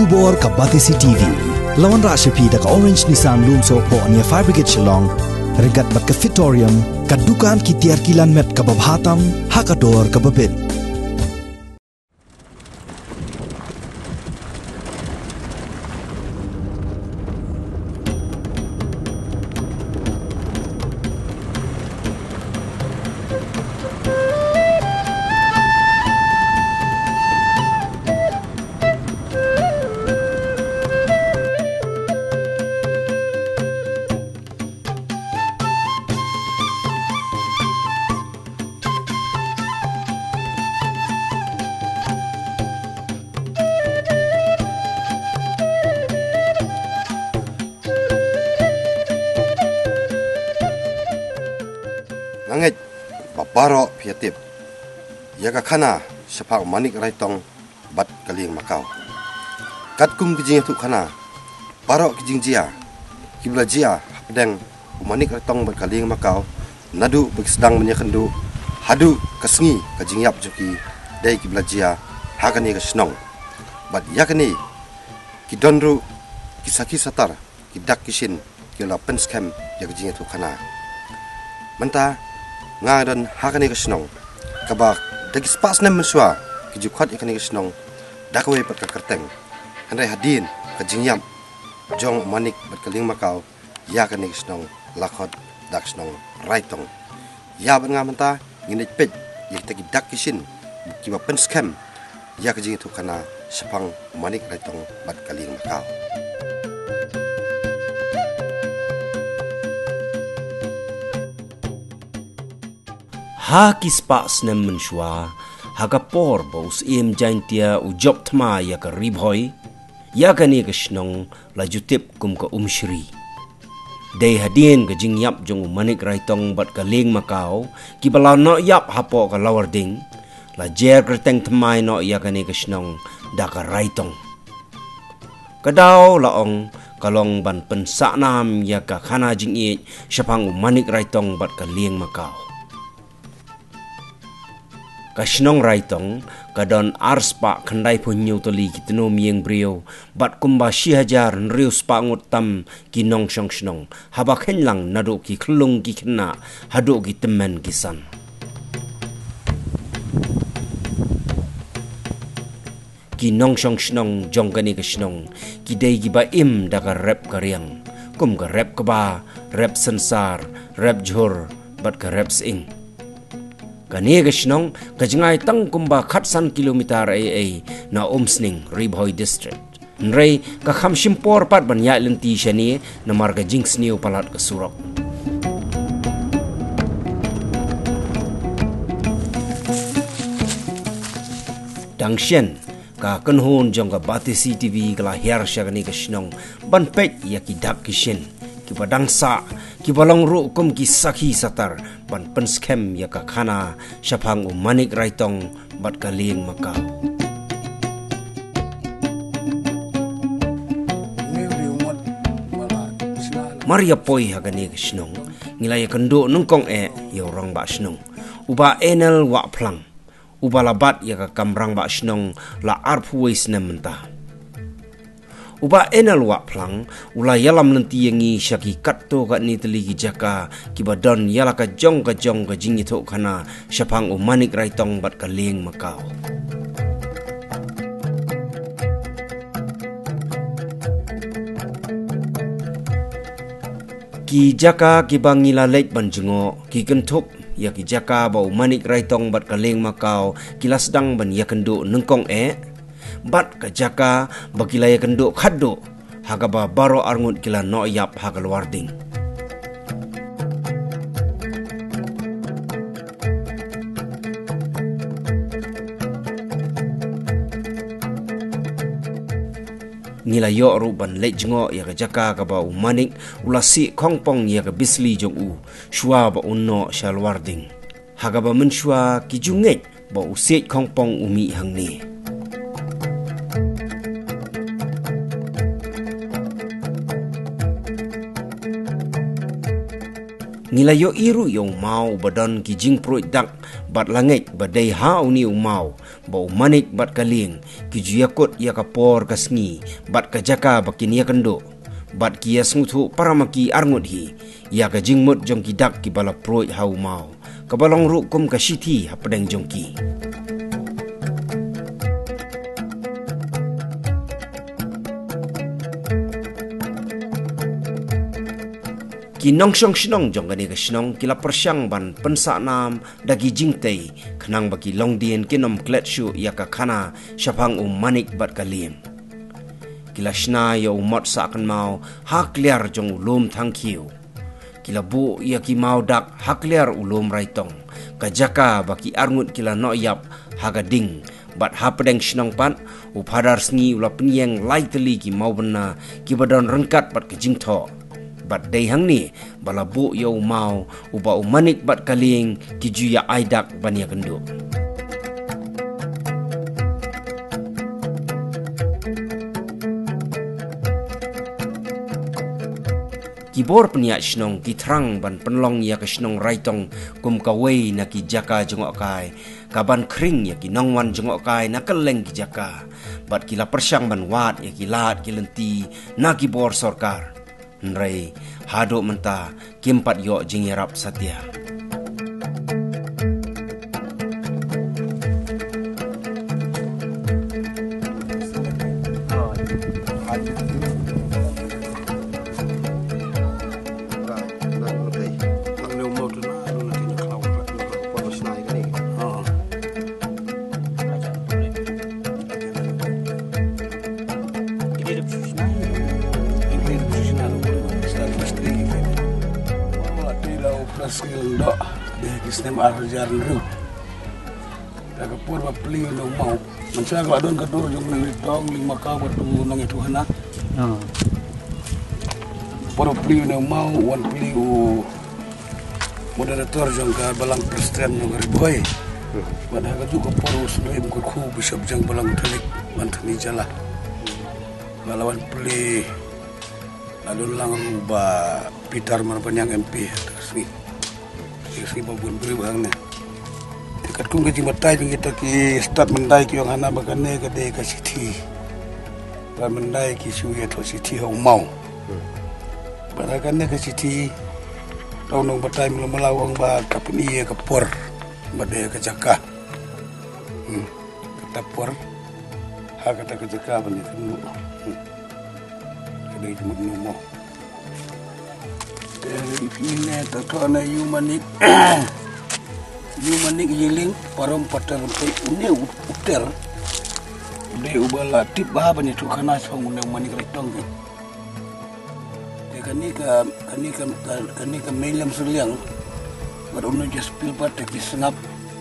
Kubor ka Batisi TV. Lawan Rashapi da ka Orange Nissan Lumso po ania Fire Brigade Shillong. Regat bat ka Fitorium. Kadukan ki tiar kilan met ka babhatam. Hakador ka babin. Angit babaro piatip yaga khana sepak manik raitong bat kaling Makau kat kum kijing tu khana baro kijing jia kibla jia pedang manik raitong bat kaling Makau nadu sedang menyakendu hadu kasngi kajing yap joki dai kibla jia hagani kasnong bat yakani kidonru kisaki satar kidak kishin kila penskem yaga jing tu khana menta ngadan hakani kasnong kabak dagi spas nem mensua kijukhat ikani kasnong dakwe pat ka kerteng handai hadin kajingyam jong manik bat kaling Makau ya kani kasnong lakhot daksnong raitong ya ban ngamanta nginit pet yitagi dak kishin kiba penskem ya kajing tu kana sepang manik raitong bat kaling Makau. Ha kispa snem menshwa haga por bos im jaintia u job thma ya ka ribhoi ya ka ni ka shnong la jutip kum ka umshri dei hadien ka jingyap jong manik raitong bat ka ling Makau ki balaw no yap hapo ka lower ding la jer kerteng thmai no ya ka ni ka shnong da ka raitong kadaw laong kalong ban pensa nam ya ka khana jing e shapang manik raitong bat ka ling Makau kasnong raitong kadon arspa khandai punyu toli kitno mieng brio bat kumba 1000 riu spa ngut tam kinong shong shnong haba khenlang nado ki khlung ki khna hado ki temen kisan kinong shong shnong jongkani kasnong kidai gi ba im daga rap karyang kum ga rap ka ba rap sansar rap jhur bat ka rap sing kani gasnong kajngai tang kumba khatsan kilometer ai na Umsning Ribhoi district nrei ka khamshim por pat ban ya lenti shani na marga jinx niu palat ka surok dangshen ka kanhon jong ka Batisi TV kala hiar shagani gasnong ban pet ya ki dak kishin ki badang sa ki balong ru kum ki sakhi satar ban penskem ya ka khana shapang manik raitong bat kaling Makau Maria poi hagani gsnong ngilaya kendo nungkong yorong ba snong uba enel wa plang uba labat ya ka kamrang ba snong la arphuis nementa uba enal wa plang ula yalam nanti yangi shaki katto ka ni teligi jaka kibadon yala ka jong ka jingi tho khana shapang manik raitong bat ka ling Makau ki jaka ki bangila lek banjungo ki kenthop ya ki jaka ba manik raitong bat ka ling Makau kilasdang ban ya kendo nungkong bat ka jaka bagilaya kendo khaddo hagaba baro arngut kila no yap hagal warding nila yo ruban lejngo ya ka jaka ka ba manik ulasi khongpong ya ka bisli jong u shwa ba unno shalwarding hagaba menshwa ki jungek ba uset khongpong umi hangni Ngilayo iru yung mau badan ki jing proit dak bat langit badai hau ni mau bau manik bat kaling ki juyakot ya kapor kasngi bat kajaka bakin ya kendo bat ki yasnguthu paramaki arngut hi ya ka jingmut jong ki dak ki bala proi hau mau kabalong rukum ka shiti hapadeng jongki kinong syong shinong jong gani ka shinong kila persyang ban pensa nam dagi jingtei kenang bagi long dien kinom klet shu ya ka khana syapang manik bat kalim kila shna ya umat sa akan mau hak liar jong ulum thangkiu kila bu ya ki mau dak hak liar ulum raitong kajaka baki arngut kila noyap hagading bat hapadeng shinong pan upadar sngi ula penyeng laiteli ki mau bena ki badan rengkat bat ke jingtho bat day hang ni bala bu yo mau uba manik bat kaling kiju ya aidak bania genduk kibor peniak shnong ki thrang ban penlong ya ka shnong raitong kum kawei na ki jaka jengok kai kaban kring ya ki nongwan jengok kai na keleng ki jaka bat kila persyang ban wat ya ki lat ki lenti na kibor sorkar Nrai hadok mentah kimpat yok jingyarap satya. Skill sistem arjar ru daga purba pli no mau mansa ko adon ka do jong ni tong lima ka batu nong itu hana purba pli no mau wan pli u moderator jong ka balang presiden no riboy pada ka juga purba sunai ko khu bishop jang balang telik mantani jala lawan pli adon lang ba Peter marpanyang MP sini si babun beri bang ne dekat kung ke jimatai kita ki start mendai ki yang hana bagane ke de ka city ba mendai ki suya to city ho mau barakan ne ke city tau nong batai melawang ba kapni ke por ba de ke jaka kata por ha kata ke jaka ban ni ke de jumut no mau ini tatana humanik yiling param patar une uter de ubala tip ba bani tu kana song une manik retong de kanika melam suliang baru just pil patek disengap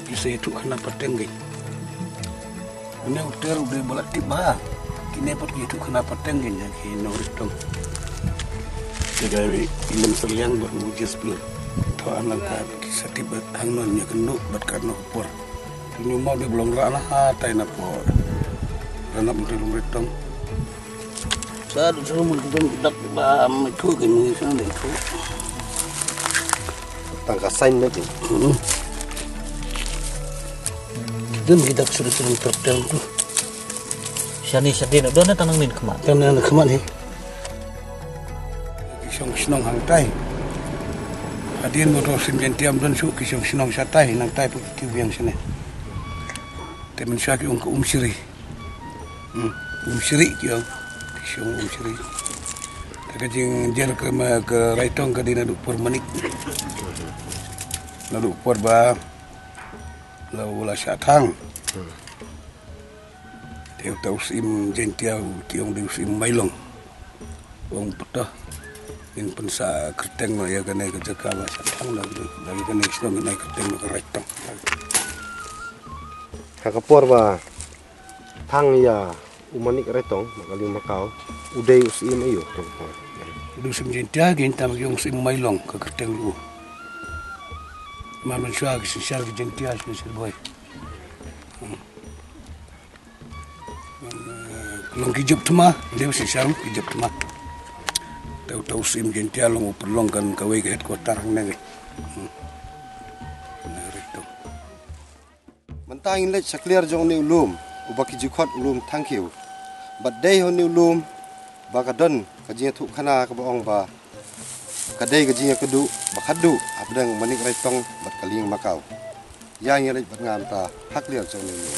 bisa itu kana pateng une uter de bala tip ba kini pat itu kana pateng ya ki no retong Jadi ilmu seliang berujas pun, tuan langkah setiap hangnon yang kenu berkarna por. Ini mau di belum rana hatai na por. Rana menteri retong. Saya disuruh mengikuti dak bam itu kini sana itu. Tangka sign nanti. Dan kita suruh tertel tu. Shani nak dona tanang nin kemat. Tanang kemat ni. Kisong hang tai adien motor sim jentiam dan su kisong sinong satai nang tai pu yang sini temen syaki ung umsiri kyo kisong umsiri takajing jel ke raitong ke dina dupur manik na dupur ba la wala syatang teu tau sim jentiam kiong di sim mailong wong petah in pensa kerteng no ya kena kejaka bahasa tang lagi kena isno kena kerteng no keretong Hakapor ba tang ya umanik retong makali makau udai usim ayo tong udah semjentia ginta yung sim mailong ke kerteng lu maman syah ke sisial ke jentia sisial boy long kijep tuma dia sisial kijep tuma tahu sim jentia long perlongkan kawai ke headquarter nang Mentang inlet sakliar jong ni ulum, ubaki jukot ulum tangkiu. But day hon ni ulum, bakadon kajinya tu kana kebaong ba. Kadai kajinya kedu, bakadu abdang manik raitong bat kaling makau. Yang inlet bat ngam ta hakliar jong ni ulum.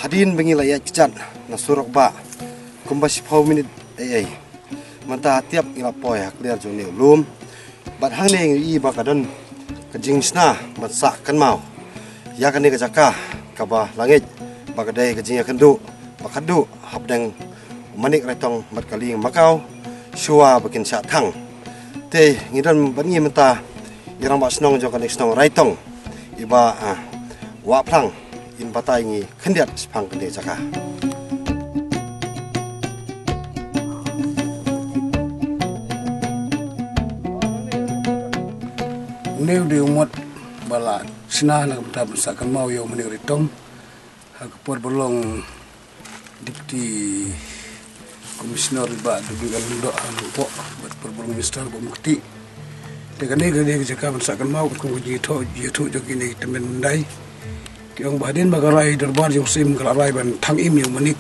Hadin bengi layat kecat na surok ba kumbas 10 minit ai manta tiap ila poy hakliar jong ni ulum bat hang ne i bakadon kajing sna bat sa kan mau ya kan ni kajaka kaba langit bakadai kajing ya kendu bakadu habdang manik raitong bat kaling makau shua bakin sa thang te ngidan bangi menta irang ba snong jong kan snong raitong iba wa plang in batai ngi khendiat spang kene jaka neu de umot bala sina na kamta sakan mau yo meni ritong hak por bolong dipti komisioner ba de bigal ndo an po bat por bolong mister bo mukti de kane gade jaka sakan mau ko jito jokini temen dai Kiong badin bagarai derbar jong sim kalarai ban thang im yang manik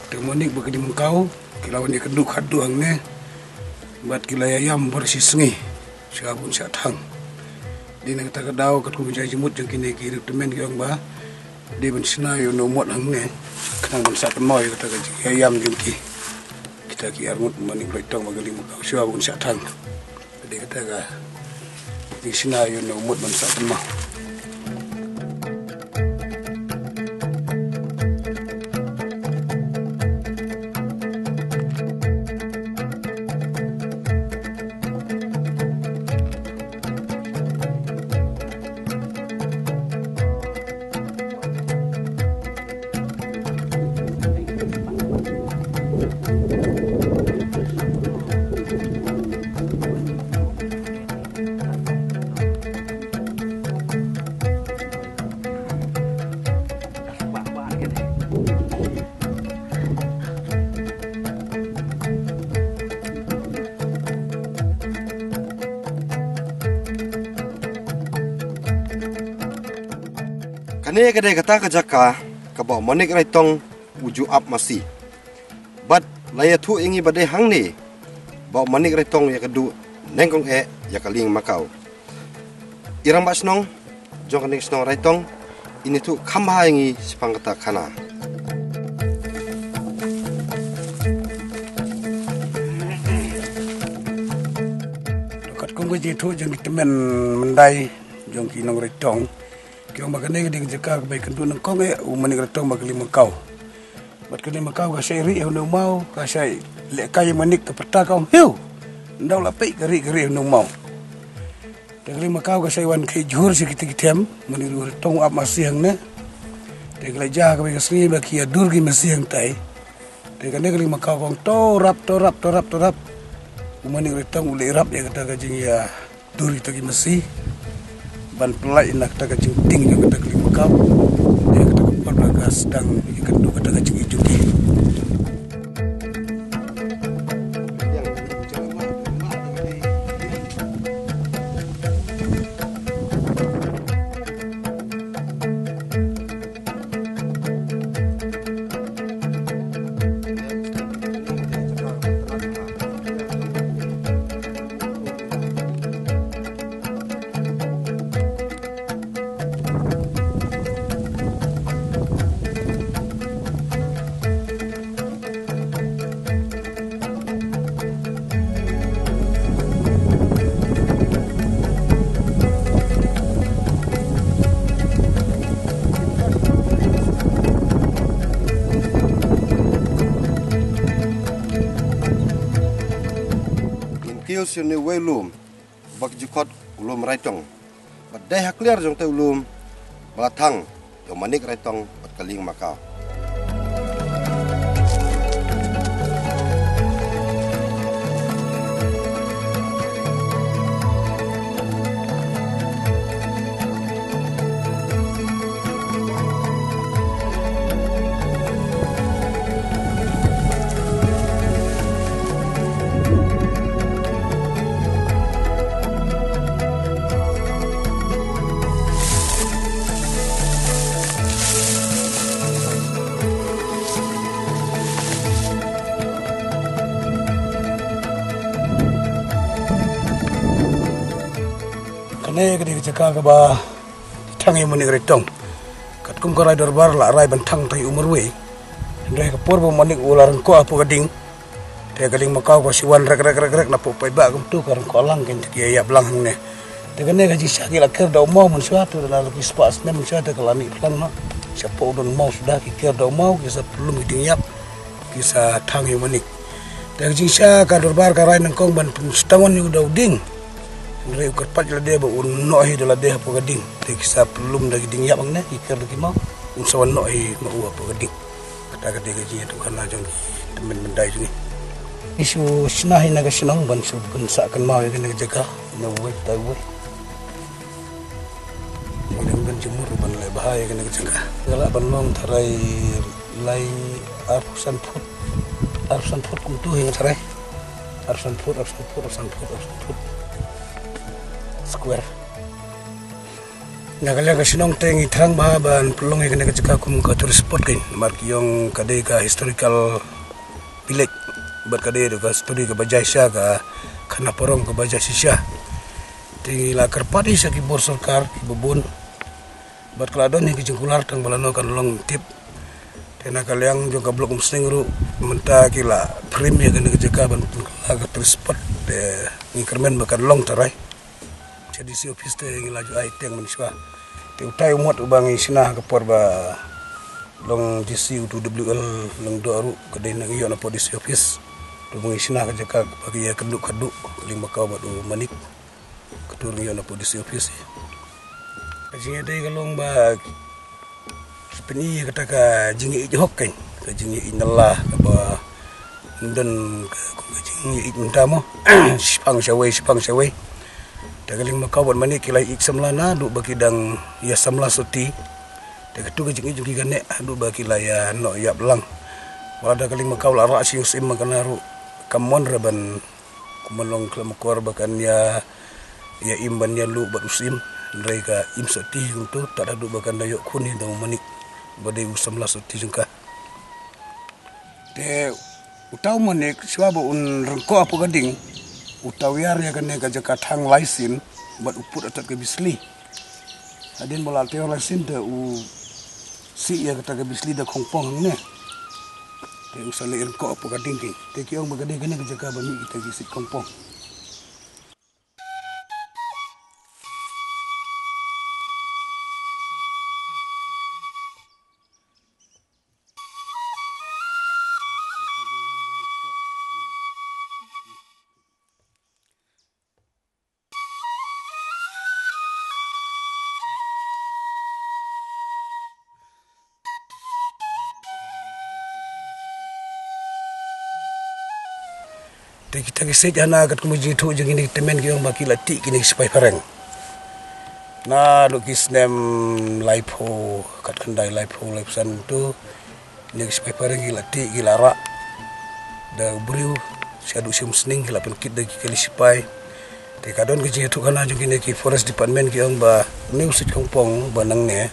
teng manik bagadi mengkau kilawan ni keduk haduang ne bat kilaya yam bersih sengi siapun sia thang di nang ta kadau kat ku jai jemut jong kini ki temen kiong ba di ban sina yo no mot hang ne kanang ban sat moy kata ka yam jong ki kita ki armut manik loitong bagadi mengkau siapun sia thang di kata ka di sina yo no mot ban sat moy Kane kadai kata kajaka kabau manik raitong uju up masih. But laya tu ingi badai hang ni. Bau manik raitong ya kedu nengkong ya kaling makau. Irang basnong jong kaning snong raitong ini tu kamba ingi sepang kata kana. Dekat konggo jitu jong temen mendai jong kinong raitong Kiong magane di jaka baik kentu nang kong umani ratong magali makau. Bat kali makau ka seri no mau ka sai le kai manik ka peta kau hiu. Ndau la pai gari no mau. Tegli makau ka sai wan kai jur si kitem mani ratong ap masih ne. Tegli ja ka baik sri ba ki dur gi masih tai. Tegane kali makau kong torap. Umani ratong ule rap ya kata ka jing ya dur gi masih ban pelai nak taka jingting juga taka lima kau dia kata kepada sedang ikan dua kata jingki Israel sini welum bak jikot ulum raitong. Badai hakliar jong te ulum balatang yang manik raitong bat kaling Makau. Kene kedi cakap ba tangi muni retong kat kum karai darbar la rai bantang tai umur we ndai ka porbo manik ular ko apu gading te gading Makau ko siwan rek na pu pai ba kum tu karang ko lang ken ki ya blang ne te kene ka ji saki la ker da mau mun suatu la lagi spas ne mun suatu kalani plan no siapa udon mau sudah ki ker da mau ki sa pelum ki yap ki sa tangi manik te ji sa ka darbar karai nang kong ban stawan yu da uding Ndai ukar pajla dia ba un nohi dala dia po gading te kisa pelum da gading ya bangne ikar lagi mau un sawan nohi ma u po gading kata kata gaji tu kana jong temen mendai ni isu sinahi naga sinong ban su kun sa kan mau kena jaga no we ta we ni ban jumur ban le bahaya kena jaga gala ban long tharai lai arsan put kum tu hing tharai arsan put square. Nagalia ka sinong tengi terang bahaban pelong yang kena kecekak kum ka tourist spot kain marki yang kadai ka historical village bat kadai ka story ka bajai sya ka kana porong ka bajai sya tengi la kerpati sa ki bor sarkar ki bubun bat keladon ki jengkular tang balano kan long tip tena kaliang jong ka blok musning ru menta ki la prim yang kena kecekak ban ka tourist spot de ngkermen bakan long tarai jadi si office te ngi laju ai teng maniswa te utai umot ubangi sinah ke porba long GC UWL long doru kedai nang iyo na po di si office tu bangi sinah ke jaka bagi ya keduk ling Makau batu manik ketur iyo na po di si office kajinya dai kalong ba speni kata ka jingi hok kain ka jingi inallah ka ba ndon ka jingi intamo sipang syawai Dagaling Makau buat manik kilai iksamlana du bakidang ya samla suti dagatu gejing juga gane du bakilai ya no ya belang wala dagaling Makau la ra si usim makanaru kamon raban kumalong kelam kuar bakan ya imban ya lu bat usim mereka im suti untuk tak ada du bakan dayok kuni dang manik badai usamla suti jengka de utau manik siapa un rengko apa gading utawiar ya kene ka jaka thang laisin bat uput atat ke bisli adin bola teo laisin de u si ya kata ke bisli da kongpong ne te usale ko apa gading ki te kiong bagade kene ka jaka bami kita ki si kongpong kita kisah jana kat kemudian tu jeng ini temen kita baki lati kini sepai pareng. Na lukis nem laipo kat kendai laipo laipusan tu ni sepai pareng gila ti gila rak dah beriu siadu sim sening gila penkit dah kali sepai. Tekadon kerja tu kan aja kini ki forest department kita ba ni usit kongpong banang ne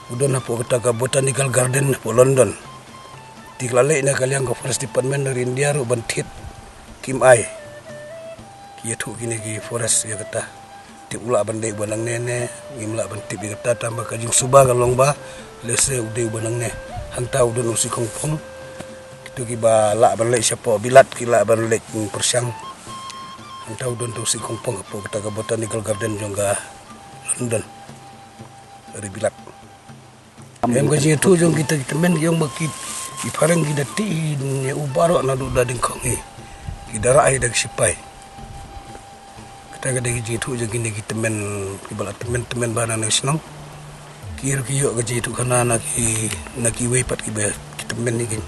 udon apa kata ka botanical garden po London. Tiklale na kaliang ka forest department dari India ru bantit Kim Ai kia tu kini ki forest ya kata ti ula bandai banang nene ngimla bantip ya kata tambah kajing suba kalong ba lese udai banang ne hanta udon usi kongpong itu ki ba la banlek siapa bilat ki la banlek persiang hanta udon tu usi kongpong apa kata ka botanical garden jongga London dari bilat em kajing tu jong kita men yang bakit ipareng kita ti ne ubaro na du dading kongi Idara ai dag sipai. Kata kada jitu je gini kita temen kibala temen bana nasional. Kira kiyo gaji itu kana nak ki wei pat ki be kita temen ni gini.